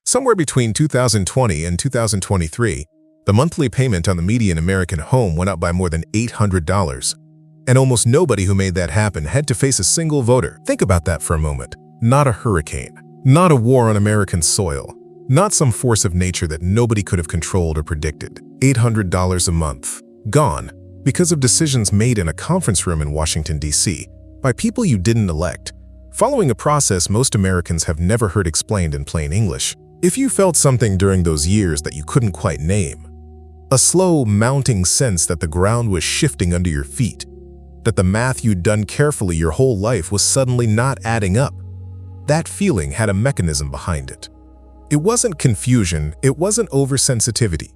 Somewhere between 2020 and 2023, the monthly payment on the median American home went up by more than $800. And almost nobody who made that happen had to face a single voter. Think about that for a moment. Not a hurricane, not a war on American soil, not some force of nature that nobody could have controlled or predicted. $800 a month, gone, because of decisions made in a conference room in Washington, D.C., by people you didn't elect, following a process most Americans have never heard explained in plain English. If you felt something during those years that you couldn't quite name, a slow, mounting sense that the ground was shifting under your feet, that the math you'd done carefully your whole life was suddenly not adding up, that feeling had a mechanism behind it. It wasn't confusion, it wasn't oversensitivity,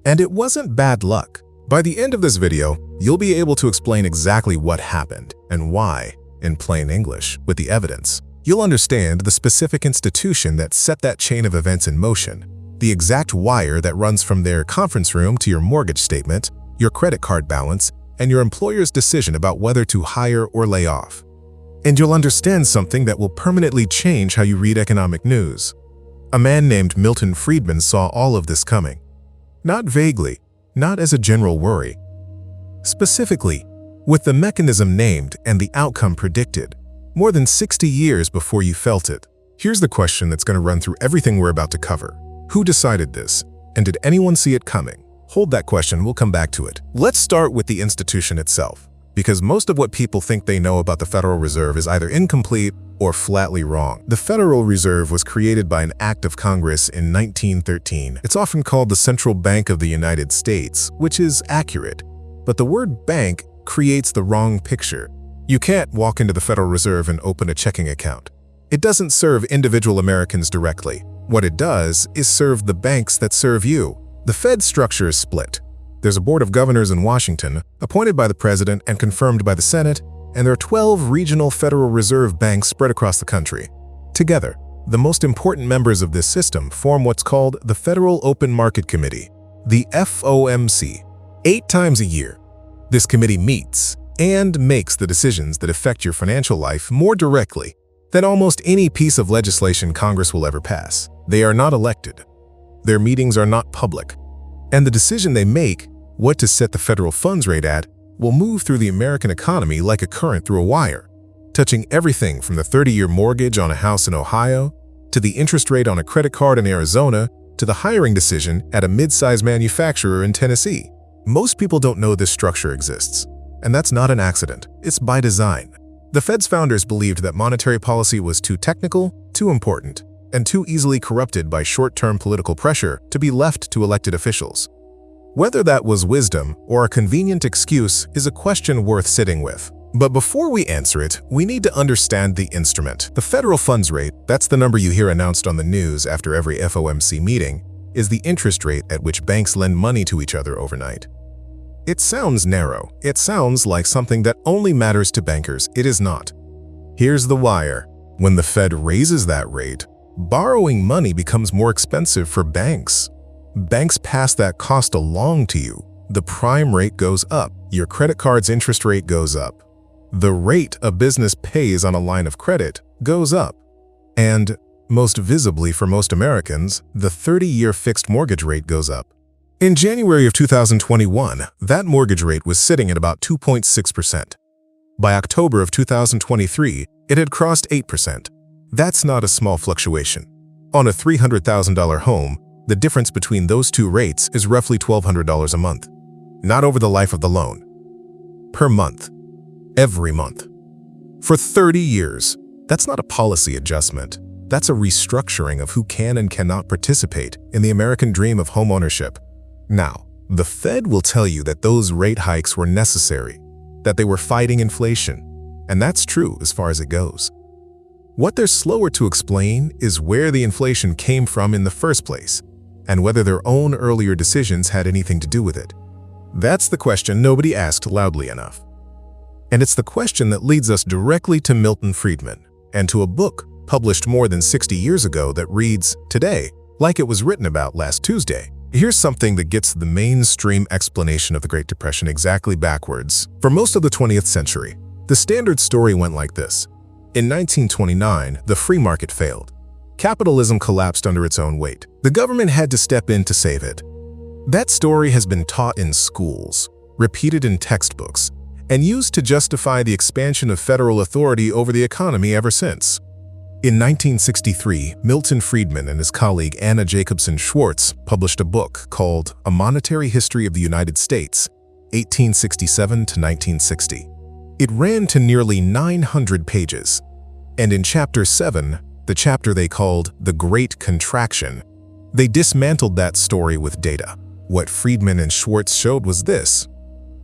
and it wasn't bad luck. By the end of this video, you'll be able to explain exactly what happened and why, in plain English, with the evidence. You'll understand the specific institution that set that chain of events in motion, the exact wire that runs from their conference room to your mortgage statement, your credit card balance, and your employer's decision about whether to hire or lay off. And you'll understand something that will permanently change how you read economic news. A man named Milton Friedman saw all of this coming. Not vaguely, not as a general worry. Specifically, with the mechanism named and the outcome predicted, more than 60 years before you felt it. Here's the question that's going to run through everything we're about to cover. Who decided this? And did anyone see it coming? Hold that question, we'll come back to it. Let's start with the institution itself, because most of what people think they know about the Federal Reserve is either incomplete or flatly wrong. The Federal Reserve was created by an act of Congress in 1913. It's often called the Central Bank of the United States, which is accurate, but the word bank creates the wrong picture. You can't walk into the Federal Reserve and open a checking account. It doesn't serve individual Americans directly. What it does is serve the banks that serve you. The Fed's structure is split. There's a board of governors in Washington, appointed by the president and confirmed by the Senate, and there are 12 regional Federal Reserve banks spread across the country. Together, the most important members of this system form what's called the Federal Open Market Committee, the FOMC. 8 times a year, this committee meets and makes the decisions that affect your financial life more directly than almost any piece of legislation Congress will ever pass. They are not elected. Their meetings are not public. And the decision they make, what to set the federal funds rate at, will move through the American economy like a current through a wire, touching everything from the 30-year mortgage on a house in Ohio, to the interest rate on a credit card in Arizona, to the hiring decision at a mid-sized manufacturer in Tennessee. Most people don't know this structure exists, and that's not an accident. It's by design. The Fed's founders believed that monetary policy was too technical, too important, and too easily corrupted by short-term political pressure to be left to elected officials. Whether that was wisdom or a convenient excuse is a question worth sitting with. But before we answer it, we need to understand the instrument. The federal funds rate, that's the number you hear announced on the news after every FOMC meeting, is the interest rate at which banks lend money to each other overnight. It sounds narrow. It sounds like something that only matters to bankers. It is not. Here's the wire. When the Fed raises that rate, borrowing money becomes more expensive for banks. Banks pass that cost along to you. The prime rate goes up. Your credit card's interest rate goes up. The rate a business pays on a line of credit goes up. And, most visibly for most Americans, the 30-year fixed mortgage rate goes up. In January of 2021, that mortgage rate was sitting at about 2.6%. By October of 2023, it had crossed 8%. That's not a small fluctuation. On a $300,000 home, the difference between those two rates is roughly $1,200 a month. Not over the life of the loan. Per month. Every month. For 30 years. That's not a policy adjustment. That's a restructuring of who can and cannot participate in the American dream of homeownership. Now, the Fed will tell you that those rate hikes were necessary, that they were fighting inflation, and that's true as far as it goes. What they're slower to explain is where the inflation came from in the first place, and whether their own earlier decisions had anything to do with it. That's the question nobody asked loudly enough. And it's the question that leads us directly to Milton Friedman, and to a book published more than 60 years ago that reads, today, like it was written about last Tuesday. Here's something that gets the mainstream explanation of the Great Depression exactly backwards. For most of the 20th century, the standard story went like this. In 1929, the free market failed. Capitalism collapsed under its own weight. The government had to step in to save it. That story has been taught in schools, repeated in textbooks, and used to justify the expansion of federal authority over the economy ever since. In 1963, Milton Friedman and his colleague Anna Jacobson Schwartz published a book called A Monetary History of the United States, 1867 to 1960. It ran to nearly 900 pages, and in Chapter 7, the chapter they called The Great Contraction, they dismantled that story with data. What Friedman and Schwartz showed was this.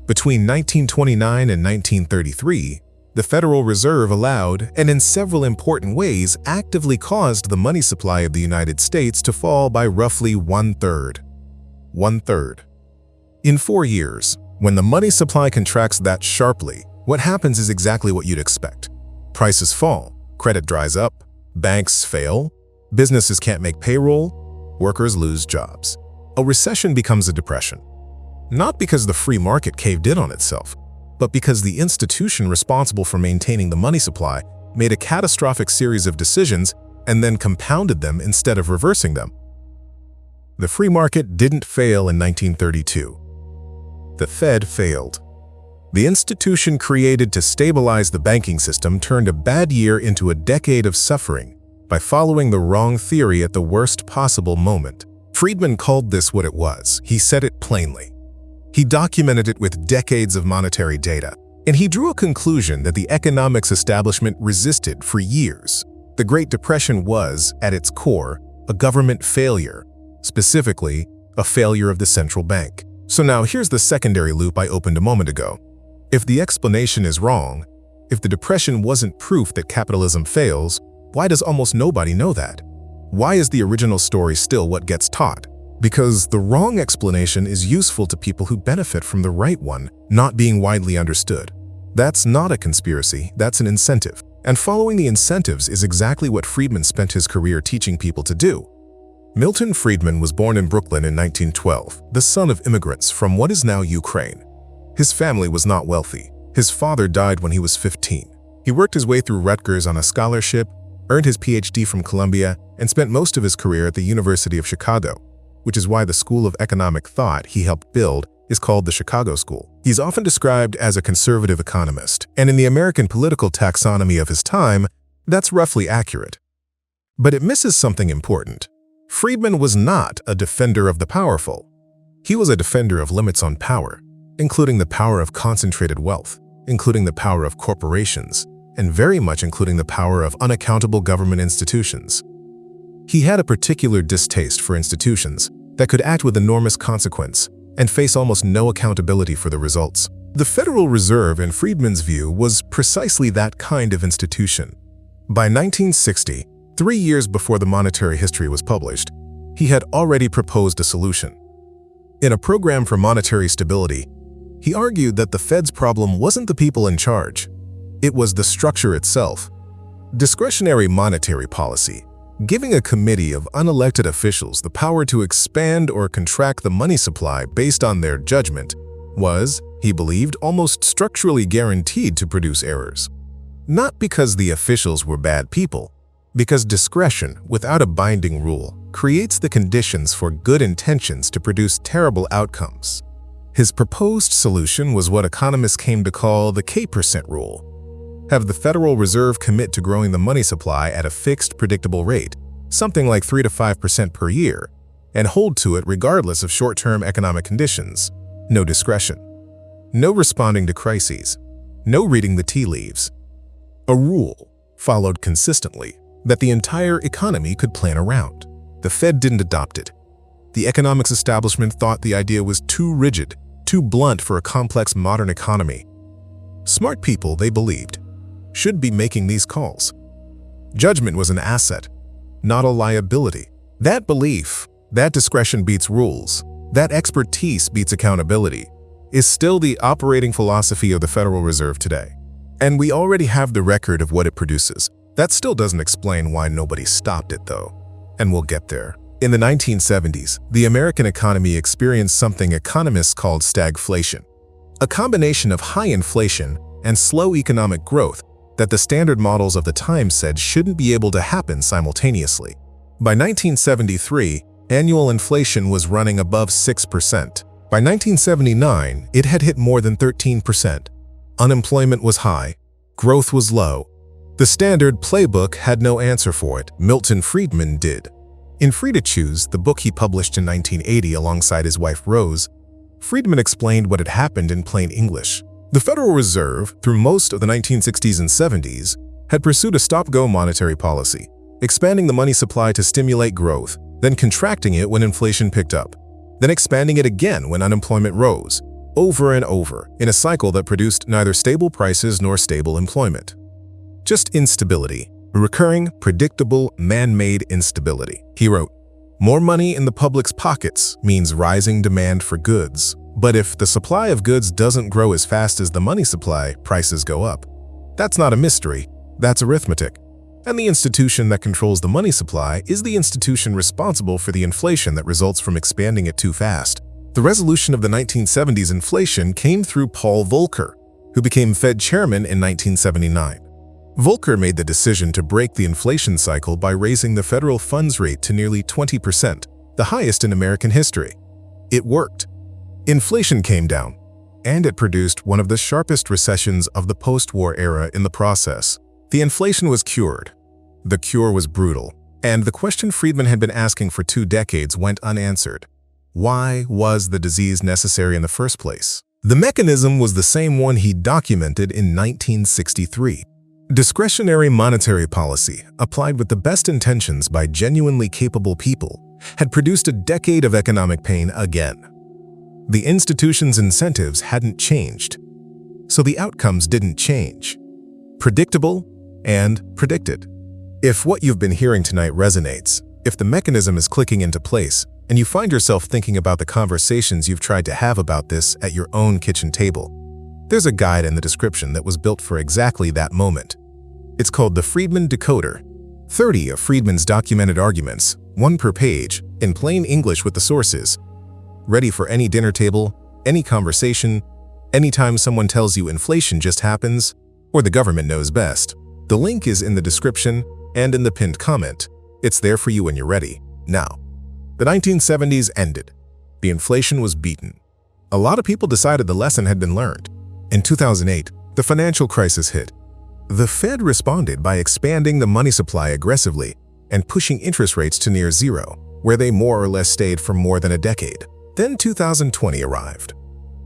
Between 1929 and 1933, the Federal Reserve allowed, and in several important ways actively caused the money supply of the United States to fall by roughly one-third. One-third. In 4 years, when the money supply contracts that sharply, what happens is exactly what you'd expect. Prices fall, credit dries up, banks fail, businesses can't make payroll, workers lose jobs. A recession becomes a depression. Not because the free market caved in on itself, but because the institution responsible for maintaining the money supply made a catastrophic series of decisions and then compounded them instead of reversing them. The free market didn't fail in 1932. The Fed failed. The institution created to stabilize the banking system turned a bad year into a decade of suffering by following the wrong theory at the worst possible moment. Friedman called this what it was. He said it plainly. He documented it with decades of monetary data, and he drew a conclusion that the economics establishment resisted for years. The Great Depression was, at its core, a government failure, specifically, a failure of the central bank. So now here's the secondary loop I opened a moment ago. If the explanation is wrong, if the Depression wasn't proof that capitalism fails, why does almost nobody know that? Why is the original story still what gets taught? Because the wrong explanation is useful to people who benefit from the right one not being widely understood. That's not a conspiracy, that's an incentive. And following the incentives is exactly what Friedman spent his career teaching people to do. Milton Friedman was born in Brooklyn in 1912, the son of immigrants from what is now Ukraine. His family was not wealthy. His father died when he was 15. He worked his way through Rutgers on a scholarship, earned his PhD from Columbia, and spent most of his career at the University of Chicago, which is why the school of economic thought he helped build is called the Chicago School. He's often described as a conservative economist, and in the American political taxonomy of his time, that's roughly accurate. But it misses something important. Friedman was not a defender of the powerful. He was a defender of limits on power, including the power of concentrated wealth, including the power of corporations, and very much including the power of unaccountable government institutions. He had a particular distaste for institutions that could act with enormous consequence and face almost no accountability for the results. The Federal Reserve, in Friedman's view, was precisely that kind of institution. By 1960, 3 years before the monetary history was published, he had already proposed a solution. In a program for monetary stability, he argued that the Fed's problem wasn't the people in charge. It was the structure itself. Discretionary monetary policy, giving a committee of unelected officials the power to expand or contract the money supply based on their judgment, was, he believed, almost structurally guaranteed to produce errors. Not because the officials were bad people, because discretion, without a binding rule, creates the conditions for good intentions to produce terrible outcomes. His proposed solution was what economists came to call the K% rule. Have the Federal Reserve commit to growing the money supply at a fixed, predictable rate, something like 3 to 5% per year, and hold to it regardless of short-term economic conditions. No discretion. No responding to crises. No reading the tea leaves. A rule, followed consistently, that the entire economy could plan around. The Fed didn't adopt it. The economics establishment thought the idea was too rigid, too blunt for a complex modern economy. Smart people, they believed, should be making these calls. Judgment was an asset, not a liability. That belief, that discretion beats rules, that expertise beats accountability, is still the operating philosophy of the Federal Reserve today. And we already have the record of what it produces. That still doesn't explain why nobody stopped it, though. And we'll get there. In the 1970s, the American economy experienced something economists called stagflation, a combination of high inflation and slow economic growth that the standard models of the time said shouldn't be able to happen simultaneously. By 1973, annual inflation was running above 6%. By 1979, it had hit more than 13%. Unemployment was high. Growth was low. The standard playbook had no answer for it. Milton Friedman did. In Free to Choose, the book he published in 1980 alongside his wife Rose, Friedman explained what had happened in plain English. The Federal Reserve, through most of the 1960s and 70s, had pursued a stop-go monetary policy, expanding the money supply to stimulate growth, then contracting it when inflation picked up, then expanding it again when unemployment rose, over and over, in a cycle that produced neither stable prices nor stable employment. Just instability, recurring, predictable, man-made instability. He wrote, "More money in the public's pockets means rising demand for goods. But if the supply of goods doesn't grow as fast as the money supply, prices go up. That's not a mystery, that's arithmetic. And the institution that controls the money supply is the institution responsible for the inflation that results from expanding it too fast." The resolution of the 1970s inflation came through Paul Volcker, who became Fed chairman in 1979. Volcker made the decision to break the inflation cycle by raising the federal funds rate to nearly 20%, the highest in American history. It worked. Inflation came down, and it produced one of the sharpest recessions of the post-war era in the process. The inflation was cured. The cure was brutal, and the question Friedman had been asking for 2 decades went unanswered. Why was the disease necessary in the first place? The mechanism was the same one he documented in 1963. Discretionary monetary policy, applied with the best intentions by genuinely capable people, had produced a decade of economic pain again. The institution's incentives hadn't changed, so the outcomes didn't change. Predictable and predicted. If what you've been hearing tonight resonates, if the mechanism is clicking into place, and you find yourself thinking about the conversations you've tried to have about this at your own kitchen table, there's a guide in the description that was built for exactly that moment. It's called the Friedman Decoder. 30 of Friedman's documented arguments, 1 per page, in plain English with the sources. Ready for any dinner table, any conversation, anytime someone tells you inflation just happens, or the government knows best. The link is in the description and in the pinned comment. It's there for you when you're ready. Now, the 1970s ended. The inflation was beaten. A lot of people decided the lesson had been learned. In 2008, the financial crisis hit. The Fed responded by expanding the money supply aggressively and pushing interest rates to near zero, where they more or less stayed for more than a decade. Then 2020 arrived.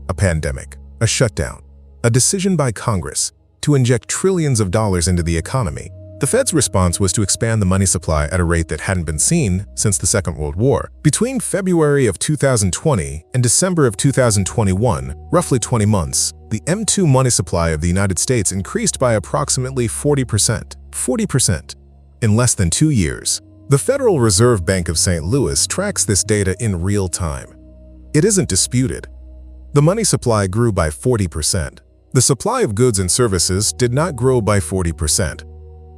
A pandemic, a shutdown, a decision by Congress to inject trillions of dollars into the economy. The Fed's response was to expand the money supply at a rate that hadn't been seen since the Second World War. Between February of 2020 and December of 2021, roughly 20 months, the M2 money supply of the United States increased by approximately 40%. 40% in less than 2 years. The Federal Reserve Bank of St. Louis tracks this data in real time. It isn't disputed. The money supply grew by 40%. The supply of goods and services did not grow by 40%.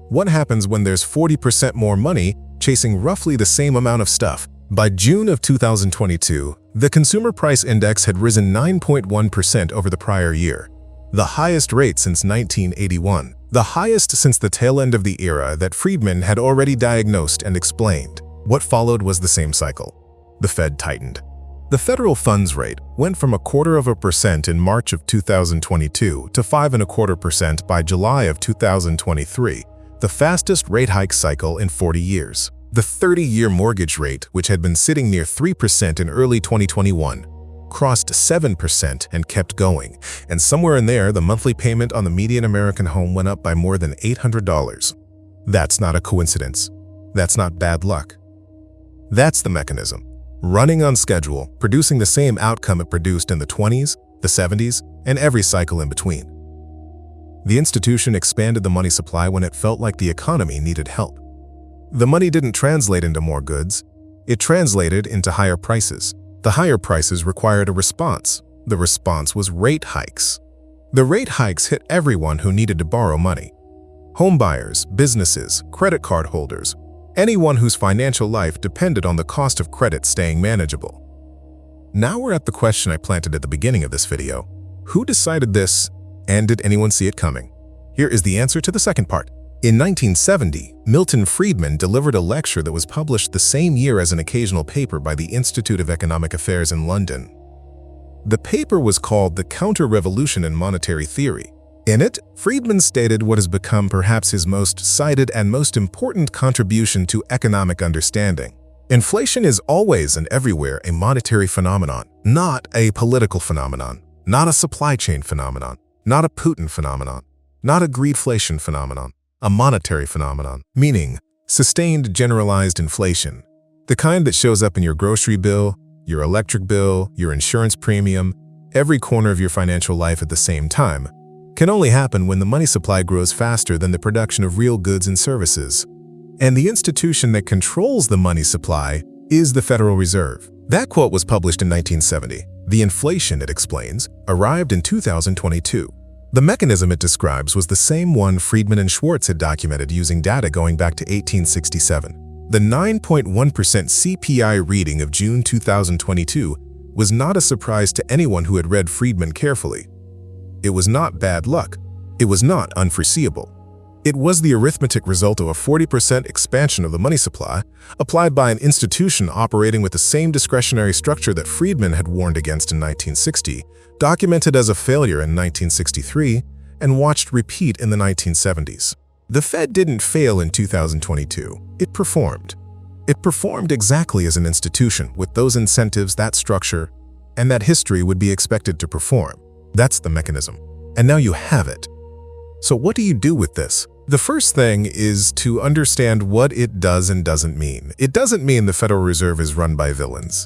What happens when there's 40% more money chasing roughly the same amount of stuff? By June of 2022, the Consumer Price Index had risen 9.1% over the prior year, the highest rate since 1981, the highest since the tail end of the era that Friedman had already diagnosed and explained. What followed was the same cycle. The Fed tightened. The federal funds rate went from 0.25% in March of 2022 to 5.25% by July of 2023, the fastest rate hike cycle in 40 years. The 30-year mortgage rate, which had been sitting near 3% in early 2021, crossed 7% and kept going, and somewhere in there, the monthly payment on the median American home went up by more than $800. That's not a coincidence. That's not bad luck. That's the mechanism. Running on schedule, producing the same outcome it produced in the 20s, the 70s, and every cycle in between. The institution expanded the money supply when it felt like the economy needed help. The money didn't translate into more goods. It translated into higher prices. The higher prices required a response. The response was rate hikes. The rate hikes hit everyone who needed to borrow money. Home buyers, businesses, credit card holders, anyone whose financial life depended on the cost of credit staying manageable. Now we're at the question I planted at the beginning of this video. Who decided this, and did anyone see it coming? Here is the answer to the second part. In 1970, Milton Friedman delivered a lecture that was published the same year as an occasional paper by the Institute of Economic Affairs in London. The paper was called The Counter-Revolution in Monetary Theory. In it, Friedman stated what has become perhaps his most cited and most important contribution to economic understanding. Inflation is always and everywhere a monetary phenomenon, not a political phenomenon, not a supply chain phenomenon, not a Putin phenomenon, not a greedflation phenomenon, a monetary phenomenon, meaning sustained generalized inflation, the kind that shows up in your grocery bill, your electric bill, your insurance premium, every corner of your financial life at the same time, can only happen when the money supply grows faster than the production of real goods and services. And the institution that controls the money supply is the Federal Reserve. That quote was published in 1970. The inflation, it explains, arrived in 2022. The mechanism it describes was the same one Friedman and Schwartz had documented using data going back to 1867. The 9.1% CPI reading of June 2022 was not a surprise to anyone who had read Friedman carefully. It was not bad luck. It was not unforeseeable. It was the arithmetic result of a 40% expansion of the money supply applied by an institution operating with the same discretionary structure that Friedman had warned against in 1960, documented as a failure in 1963, and watched repeat in the 1970s. The Fed didn't fail in 2022. It performed. It performed exactly as an institution with those incentives, that structure, and that history would be expected to perform. That's the mechanism. And now you have it. So what do you do with this? The first thing is to understand what it does and doesn't mean. It doesn't mean the Federal Reserve is run by villains.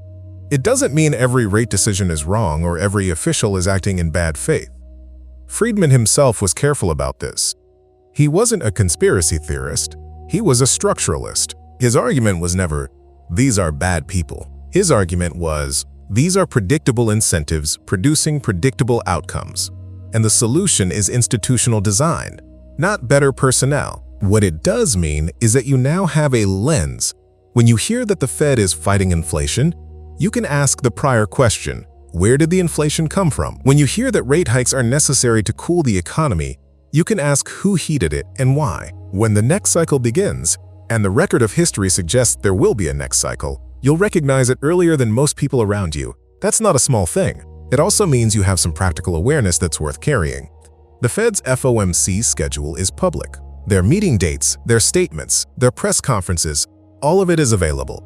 It doesn't mean every rate decision is wrong or every official is acting in bad faith. Friedman himself was careful about this. He wasn't a conspiracy theorist. He was a structuralist. His argument was never, these are bad people. His argument was, these are predictable incentives producing predictable outcomes. And the solution is institutional design, not better personnel. What it does mean is that you now have a lens. When you hear that the Fed is fighting inflation, you can ask the prior question, where did the inflation come from? When you hear that rate hikes are necessary to cool the economy, you can ask who heated it and why. When the next cycle begins, and the record of history suggests there will be a next cycle, you'll recognize it earlier than most people around you. That's not a small thing. It also means you have some practical awareness that's worth carrying. The Fed's FOMC schedule is public. Their meeting dates, their statements, their press conferences, all of it is available.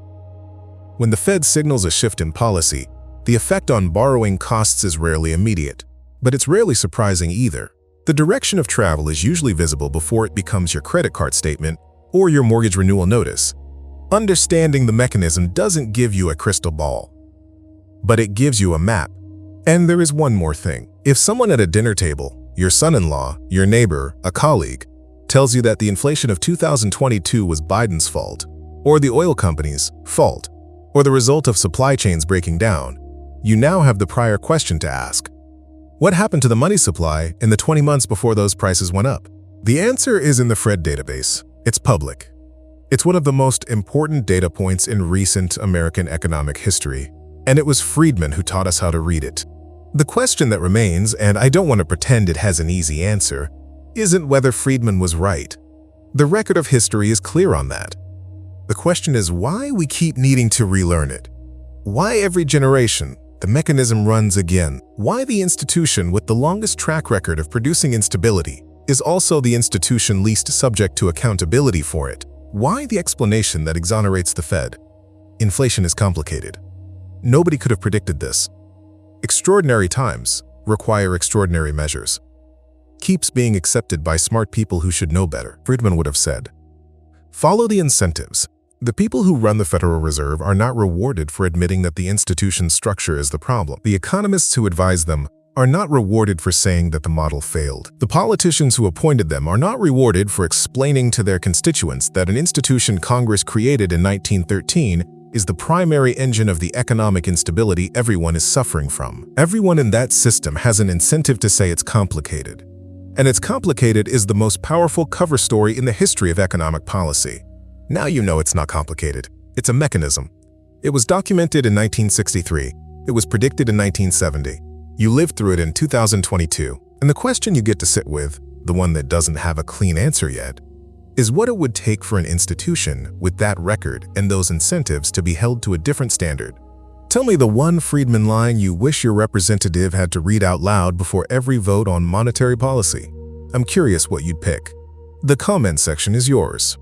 When the Fed signals a shift in policy, the effect on borrowing costs is rarely immediate, but it's rarely surprising either. The direction of travel is usually visible before it becomes your credit card statement or your mortgage renewal notice. Understanding the mechanism doesn't give you a crystal ball, but it gives you a map. And there is one more thing. If someone at a dinner table, your son-in-law, your neighbor, a colleague, tells you that the inflation of 2022 was Biden's fault, or the oil company's fault, or the result of supply chains breaking down, you now have the prior question to ask. What happened to the money supply in the 20 months before those prices went up? The answer is in the Fred database. It's public. It's one of the most important data points in recent American economic history, and it was Friedman who taught us how to read it. The question that remains, and I don't want to pretend it has an easy answer, isn't whether Friedman was right. The record of history is clear on that. The question is why we keep needing to relearn it. Why every generation the mechanism runs again. Why the institution with the longest track record of producing instability is also the institution least subject to accountability for it. Why the explanation that exonerates the Fed? Inflation is complicated. Nobody could have predicted this. Extraordinary times require extraordinary measures. Keeps being accepted by smart people who should know better, Friedman would have said. Follow the incentives. The people who run the Federal Reserve are not rewarded for admitting that the institution's structure is the problem. The economists who advise them are not rewarded for saying that the model failed. The politicians who appointed them are not rewarded for explaining to their constituents that an institution Congress created in 1913 is the primary engine of the economic instability everyone is suffering from. Everyone in that system has an incentive to say it's complicated. And it's complicated is the most powerful cover story in the history of economic policy. Now you know it's not complicated. It's a mechanism. It was documented in 1963. It was predicted in 1970. You lived through it in 2022. And the question you get to sit with, the one that doesn't have a clean answer yet, is what it would take for an institution with that record and those incentives to be held to a different standard. Tell me the one Friedman line you wish your representative had to read out loud before every vote on monetary policy. I'm curious what you'd pick. The comment section is yours.